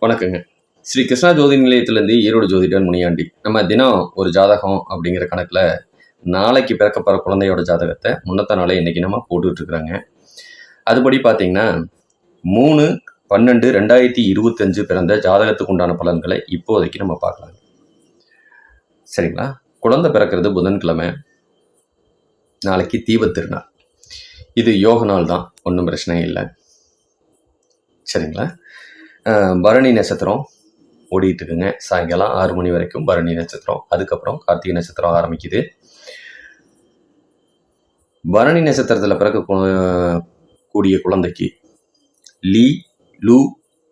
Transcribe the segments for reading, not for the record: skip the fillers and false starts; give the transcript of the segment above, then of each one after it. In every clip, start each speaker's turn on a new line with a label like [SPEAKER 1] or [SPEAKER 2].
[SPEAKER 1] வணக்கங்க. ஸ்ரீ கிருஷ்ணா ஜோதி நிலையத்திலேருந்து ஈரோடு ஜோதிடர் முனியாண்டி. நம்ம தினம் ஒரு ஜாதகம் அப்படிங்கிற கணக்கில் நாளைக்கு பிறக்கப்படுற குழந்தையோட ஜாதகத்தை முன்னத்த நாளே இன்றைக்கி நம்ம போட்டுட்ருக்குறாங்க. அதுபடி பார்த்திங்கன்னா 3/12/2025 பிறந்த ஜாதகத்துக்கு உண்டான பலன்களை இப்போதைக்கு நம்ம பார்க்கலாம். சரிங்களா? குழந்தை பிறக்கிறது புதன்கிழமை. நாளைக்கு தீபத்திருநாள். இது யோக நாள் தான், ஒன்றும் பிரச்சனை இல்லை. சரிங்களா? பரணி நட்சத்திரம் ஓடிட்டு இருக்குங்க. சாயங்காலம் 6 மணி வரைக்கும் பரணி நட்சத்திரம். அதுக்கப்புறம் கார்த்திகை நட்சத்திரம் ஆரம்பிக்குது. பரணி நட்சத்திரத்தில் பிறக்க கூடிய குழந்தைக்கு லீ, லூ,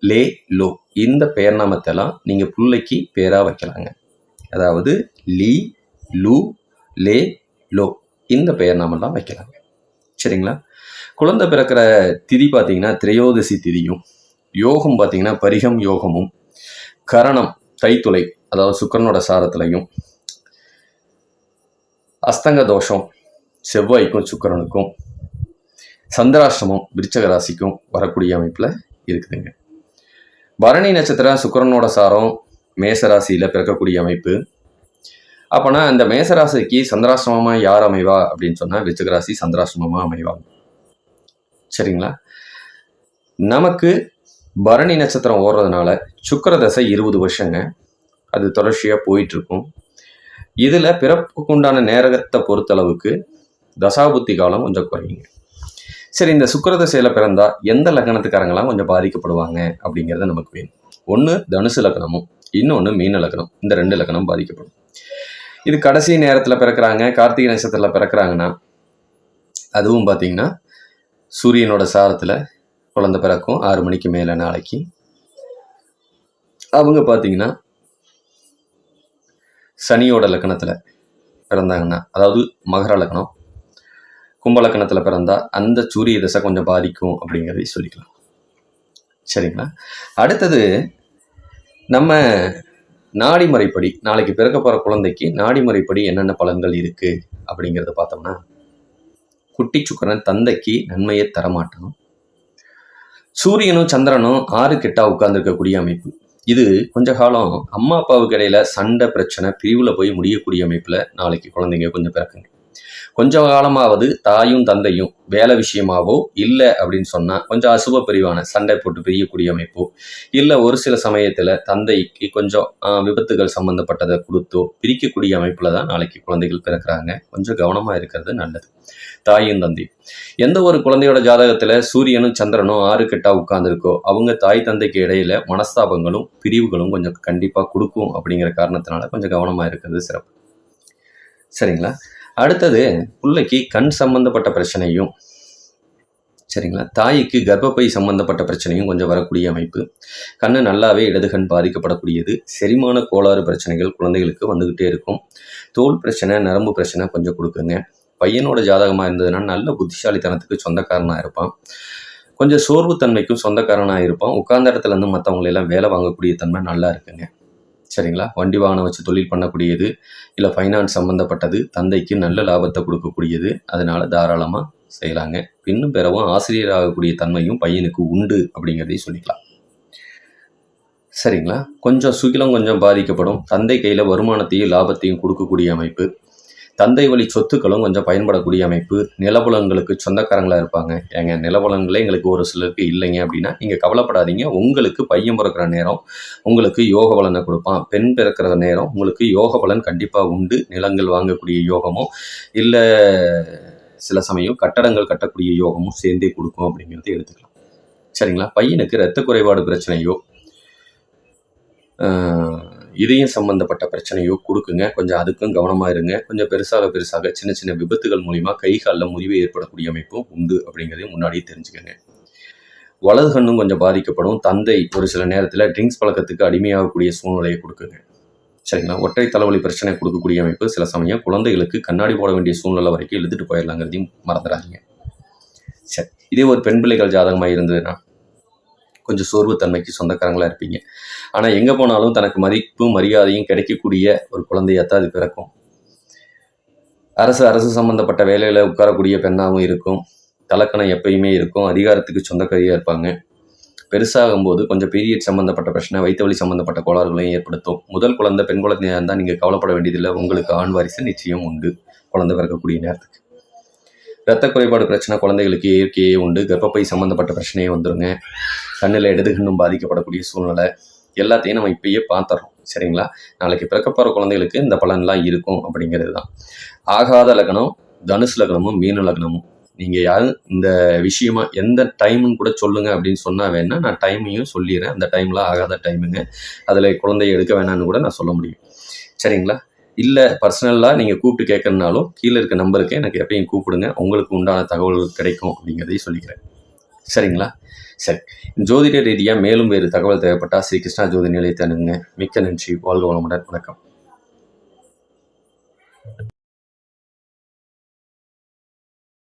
[SPEAKER 1] லே, லோ இந்த பெயர் நாமத்தெல்லாம் நீங்கள் பிள்ளைக்கு பேராக வைக்கலாங்க. அதாவது லீ, லூ, லே, லோ இந்த பெயர் நாமெல்லாம் வைக்கலாங்க. சரிங்களா? குழந்தை பிறக்கிற திதி பார்த்தீங்கன்னா திரையோதசி திதியும், யோகம் பார்த்தீங்கன்னா பரிகம் யோகமும், கரணம் தைத்துளை அதாவது சுக்கிரனோட சாரத்திலையும், அஸ்தங்க தோஷம் செவ்வாய்க்கும் சுக்கிரனுக்கும், சந்திராஷ்டமம் விருச்சக ராசிக்கும் வரக்கூடிய அமைப்பில் இருக்குதுங்க. பரணி நட்சத்திரம் சுக்கிரனோட சாரம் மேசராசியில் பிறக்கக்கூடிய அமைப்பு. அப்போனா அந்த மேசராசிக்கு சந்திராஷ்டமமாக யார் அமைவா அப்படின்னு சொன்னால் விருச்சக ராசி சந்திராஷ்டமமாக அமைவாங்க. சரிங்களா? நமக்கு பரணி நட்சத்திரம் ஓடுறதுனால சுக்கிர தசை 20 வருஷங்க. அது தொடர்ச்சியாக போயிட்டுருக்கும். இதில் பிறப்புக்கு உண்டான நேரத்தை பொறுத்தளவுக்கு தசாபுத்தி காலம் கொஞ்சம் குறையுங்க. சரி, இந்த சுக்கிர தசையில் பிறந்தால் எந்த லக்னத்துக்காரங்களாம் கொஞ்சம் பாதிக்கப்படுவாங்க அப்படிங்கிறத நமக்கு வேணும். ஒன்று தனுசு லக்னமும், இன்னொன்று மீன லக்னம். இந்த 2 லக்னம் பாதிக்கப்படும். இது கடைசி நேரத்தில் பிறக்கிறாங்க. கார்த்திகை நட்சத்திரத்தில் பிறக்கிறாங்கன்னா அதுவும் பார்த்திங்கன்னா சூரியனோட சாரத்தில் குழந்தை பிறக்கும் 6 மணிக்கு மேலே நாளைக்கு. அவங்க பார்த்தீங்கன்னா சனியோட லக்கணத்தில் பிறந்தாங்கன்னா, அதாவது மகர லக்கணம் கும்ப லக்கணத்தில் பிறந்தால் அந்த சூரிய தசை கொஞ்சம் பாதிக்கும் அப்படிங்கிறதை சொல்லிக்கலாம். சரிங்களா? அடுத்தது நம்ம நாடி முறைப்படி நாளைக்கு பிறக்க போகிற குழந்தைக்கு நாடி முறைப்படி என்னென்ன பலன்கள் இருக்குது அப்படிங்கிறத பார்த்தோம்னா, குட்டி சுக்கரன் தந்தைக்கு நன்மையை தரமாட்டணும். சூரியனும் சந்திரனும் 6 கெட்டா உட்கார்ந்துருக்கக்கூடிய அமைப்பு. இது கொஞ்ச காலம் அம்மா அப்பாவுக்கு இடையில சண்டை பிரச்சனை பிரிவில் போய் முடியக்கூடிய அமைப்பில் நாளைக்கு குழந்தைங்க கொஞ்சம் பிறக்குங்க. கொஞ்ச காலமாவது தாயும் தந்தையும் வேலை விஷயமாவோ இல்லை அப்படின்னு சொன்னால் கொஞ்சம் அசுப பிரிவான சண்டை போட்டு பிரியக்கூடிய அமைப்போ, இல்லை ஒரு சில சமயத்தில் தந்தைக்கு கொஞ்சம் விபத்துகள் சம்மந்தப்பட்டதை கொடுத்தோ பிரிக்கக்கூடிய அமைப்பில் தான் நாளைக்கு குழந்தைகள் பிறக்கிறாங்க. கொஞ்சம் கவனமாக இருக்கிறது நல்லது. தாயும் தந்தையும் எந்த ஒரு குழந்தையோட ஜாதகத்தில் சூரியனும் சந்திரனும் 6 கெட்டா உட்கார்ந்துருக்கோ அவங்க தாய் தந்தைக்கு இடையில மனஸ்தாபங்களும் பிரிவுகளும் கொஞ்சம் கண்டிப்பாக கொடுக்கும். அப்படிங்கிற காரணத்தினால கொஞ்சம் கவனமாக இருக்கிறது சிறப்பு. சரிங்களா? அடுத்தது பிள்ளைக்கு கண் சம்பந்தப்பட்ட பிரச்சனையும், சரிங்களா, தாய்க்கு கர்ப்பப்பை சம்பந்தப்பட்ட பிரச்சனையும் கொஞ்சம் வரக்கூடிய அமைப்பு. கண்ணு நல்லாவே இடது கண் பாதிக்கப்படக்கூடியது. செரிமான கோளாறு பிரச்சனைகள் குழந்தைகளுக்கு வந்துக்கிட்டே இருக்கும். தோல் பிரச்சனை நரம்பு பிரச்சனை கொஞ்சம் கொடுக்குங்க. பையனோட ஜாதகமாக இருந்ததுன்னா நல்ல புத்திசாலித்தனத்துக்கு சொந்தக்காரனாக இருப்பான். கொஞ்சம் சோர்வுத்தன்மைக்கும் சொந்தக்காரனாக இருப்பான். உட்கார்ந்த இடத்துலேருந்து மற்றவங்களெல்லாம் வேலை வாங்கக்கூடிய தன்மை நல்லா இருக்குங்க. சரிங்களா? வண்டி வாகனம் வச்சு தொழில் பண்ணக்கூடியது, இல்லை ஃபைனான்ஸ் சம்மந்தப்பட்டது, தந்தைக்கு நல்ல லாபத்தை கொடுக்கக்கூடியது. அதனால் தாராளமாக செய்யலாங்க. பின்னும் பிறவும் ஆசிரியர் ஆகக்கூடிய தன்மையும் பையனுக்கு உண்டு அப்படிங்கிறதையும் சொல்லிக்கலாம். சரிங்களா? கொஞ்சம் சுகிலம் கொஞ்சம் பாதிக்கப்படும். தந்தை கையில் வருமானத்தையும் லாபத்தையும் கொடுக்கக்கூடிய அமைப்பு. தந்தை வழி சொத்துக்களும் கொஞ்சம் பயன்படக்கூடிய அமைப்பு. நிலபுலங்களுக்கு சொந்தக்காரங்களாக இருப்பாங்க. ஏங்க நிலபுலங்களே எங்களுக்கு ஒரு சிலருக்கு இல்லைங்க அப்படின்னா நீங்கள் கவலைப்படாதீங்க. உங்களுக்கு பையன் பிறக்கிற நேரம் உங்களுக்கு யோக பலனை கொடுப்பான். பெண் பிறக்கிற நேரம் உங்களுக்கு யோக பலன் கண்டிப்பாக உண்டு. நிலங்கள் வாங்கக்கூடிய யோகமோ இல்லை சில சமயம் கட்டடங்கள் கட்டக்கூடிய யோகமும் சேர்ந்தே கொடுக்கும் அப்படிங்கிறத எடுத்துக்கலாம். சரிங்களா? பையனுக்கு இரத்த குறைபாடு பிரச்சனையோ இதயம் சம்பந்தப்பட்ட பிரச்சனையோ கொடுக்குங்க. கொஞ்சம் அதுக்கும் கவனமாக இருங்க. கொஞ்சம் பெருசாக சின்ன சின்ன விபத்துகள் மூலிமா கை காலில் முறிவு ஏற்படக்கூடிய அமைப்பும் உண்டு அப்படிங்கிறதையும் முன்னாடியே தெரிஞ்சுக்கோங்க. வலது கண்ணும் கொஞ்சம் பாதிக்கப்படும். தந்தை ஒரு சில நேரத்தில் ட்ரிங்க்ஸ் பழக்கத்துக்கு அடிமையாகக்கூடிய சூழ்நிலையை கொடுக்குங்க. சரிங்களா? ஒற்றை தலைவலி பிரச்சனை கொடுக்கக்கூடிய அமைப்பு. சில சமயம் குழந்தைகளுக்கு கண்ணாடி போட வேண்டிய சூழ்நிலை வரைக்கும் இழுத்துட்டு போயிடலாங்கிறதையும் மறந்துடாதீங்க. சரி, இதே ஒரு பெண் பிள்ளைகள் ஜாதகமாக இருந்ததுன்னா கொஞ்சம் சோர்வுத்தன்மைக்கு சொந்தக்காரங்களாக இருப்பீங்க. ஆனால் எங்கே போனாலும் தனக்கு மதிப்பும் மரியாதையும் கிடைக்கக்கூடிய ஒரு குழந்தையாத்தான் அது பிறக்கும். அரசு சம்மந்தப்பட்ட வேலையில் உட்காரக்கூடிய பெண்ணாகவும் இருக்கும். தலக்கணம் எப்பயுமே இருக்கும். அதிகாரத்துக்கு சொந்தக்காரியாக இருப்பாங்க. பெருசாகும்போது கொஞ்சம் பீரியட் சம்மந்தப்பட்ட பிரச்சனை, வயிற்று வலி சம்மந்தப்பட்ட கோளாறுகளையும் ஏற்படுத்தும். முதல் குழந்தை பெண் குழந்தையாக இருந்தால் நீங்கள் கவலைப்பட வேண்டியதில்லை. உங்களுக்கு ஆண் வாரிசு நிச்சயம் உண்டு குழந்தை பிறக்கக்கூடிய நேரத்துக்கு. இரத்த குறைபாடு பிரச்சனை குழந்தைகளுக்கு இயற்கையே உண்டு. கர்ப்பப்பை சம்மந்தப்பட்ட பிரச்சனையே வந்துடுங்க. கண்ணில் இடது கண்ணும் பாதிக்கப்படக்கூடிய சூழ்நிலை எல்லாத்தையும் நம்ம இப்பயே பார்த்துறோம். சரிங்களா? நாளைக்கு பிறக்கப்படுற குழந்தைகளுக்கு இந்த பலன்லாம் இருக்கும் அப்படிங்கிறது தான். ஆகாத லக்னம் தனுசு லக்னமும் மீன லக்னமும் நீங்கள் யாரும் இந்த விஷயமா எந்த டைமுன்னு கூட சொல்லுங்கள் அப்படின்னு சொன்னால் வேணா நான் டைமையும் சொல்லிடுறேன். அந்த டைமில் ஆகாத டைமுங்க, அதில் குழந்தைய எடுக்க வேணான்னு கூட நான் சொல்ல முடியும். சரிங்களா? இல்லை பர்சனலாக நீங்கள் கூப்பிட்டு கேட்கறனாலும் கீழே இருக்க நம்பருக்கு எனக்கு எப்பயும் கூப்பிடுங்க. உங்களுக்கு உண்டான தகவல்கள் கிடைக்கும் அப்படிங்கிறதையும் சொல்லிக்கிறேன். சரிங்களா? சரி, ஜோதிட ரீதியாக மேலும் வேறு தகவல் தேவைப்பட்டால் ஸ்ரீ கிருஷ்ணா ஜோதி நிலையத்தை அணுகுங்க. மிக்க நன்றி. வாழ்க வளமுடன். வணக்கம்.